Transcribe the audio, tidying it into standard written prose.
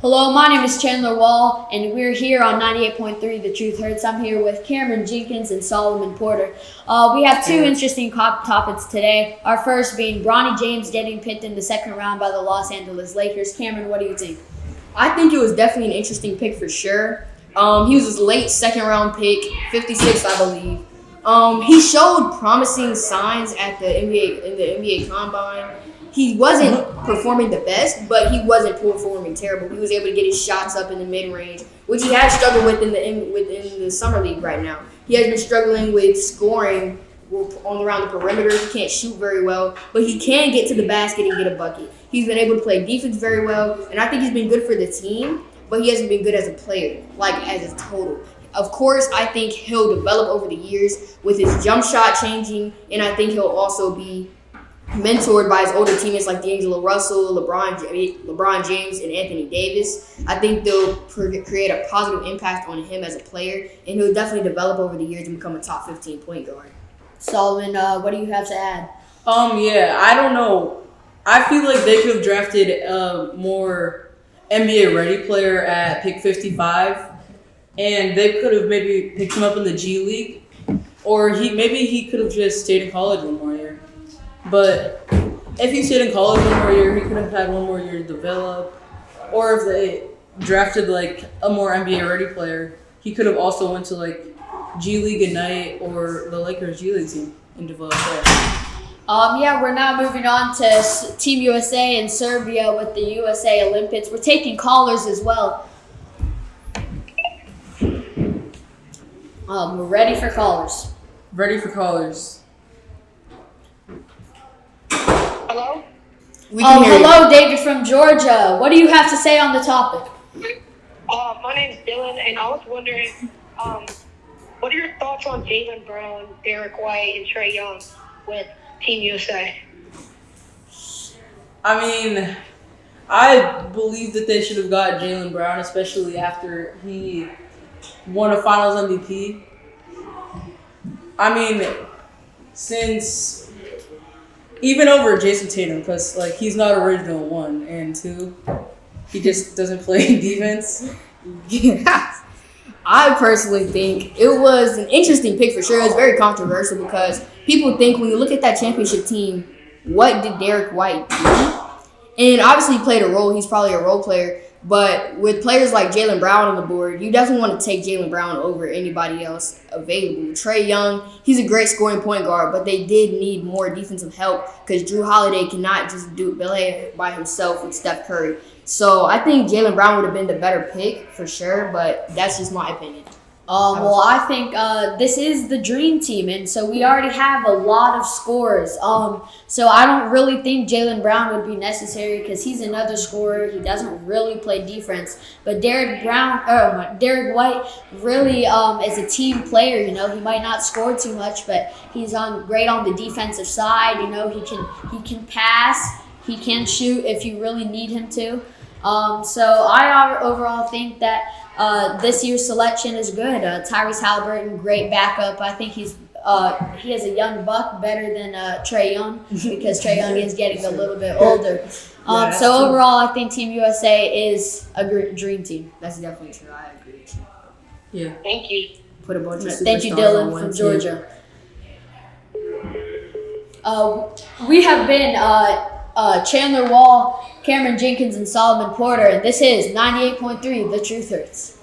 Hello, my name is Chandler Wall, and we're here on 98.3 The Truth Hurts. I'm here with Cameron Jenkins and Solomon Porter. We have two interesting topics today. Our first being Bronny James getting picked in the second round by the Los Angeles Lakers. Cameron, what do you think? I think it was definitely an interesting pick for sure. He was a late second round pick, 56th, I believe. He showed promising signs at the NBA Combine. He wasn't performing the best, but he wasn't performing terrible. He was able to get his shots up in the mid range, which he has struggled with within the summer league right now. He has been struggling with scoring around the perimeter. He can't shoot very well, but he can get to the basket and get a bucket. He's been able to play defense very well, and I think he's been good for the team, but he hasn't been good as a player, like as a total. Of course, I think he'll develop over the years with his jump shot changing, and I think he'll also be mentored by his older teammates like D'Angelo Russell, LeBron James, and Anthony Davis. I think they'll create a positive impact on him as a player, and he'll definitely develop over the years and become a top 15 point guard. Solomon, what do you have to add? I don't know. I feel like they could have drafted a more NBA ready player at pick 55, and they could have maybe picked him up in the G League, or he could have just stayed in college one more year. But if he stayed in college one more year, he could have had one more year to develop. Or if they drafted like a more NBA ready player, he could have also went to like G League Ignite or the Lakers G League team and developed there. We're now moving on to Team USA and Serbia with the USA Olympics. We're taking callers as well. We're ready for callers. Ready for callers. Hello? We can hear hello, David from Georgia. What do you have to say on the topic? My name's Dylan, and I was wondering, what are your thoughts on Jaylen Brown, Derek White, and Trae Young with Team USA? I believe that they should have got Jaylen Brown, especially after he won a Finals MVP. Since even over Jason Tatum, because like he's not original, one, and two, he just doesn't play defense. Yeah. I personally think it was an interesting pick for sure. It was very controversial because people think when you look at that championship team, what did Derek White do? And obviously he played a role. He's probably a role player. But with players like Jaylen Brown on the board, you definitely want to take Jaylen Brown over anybody else available. Trae Young, he's a great scoring point guard, but they did need more defensive help because Jrue Holiday cannot just play by himself with Steph Curry. So I think Jaylen Brown would have been the better pick for sure, but that's just my opinion. I think this is the dream team, and so we already have a lot of scores. So I don't really think Jaylen Brown would be necessary because he's another scorer. He doesn't really play defense. But Derek White really is a team player. You know, he might not score too much, but he's great on the defensive side. You know, he can pass, he can shoot if you really need him to. So I overall think that this year's selection is good. Tyrese Halliburton, great backup. I think he has a young buck better than Trae Young because Trae Young is getting a little bit older. So overall, I think Team USA is a dream team. That's definitely true. I agree with you. Yeah. Thank you. Put a bunch of Thank you, superstars Dylan on one from team. Georgia. We have been Chandler Wall, Cameron Jenkins, and Solomon Porter, and this is 98.3 The Truth Hurts.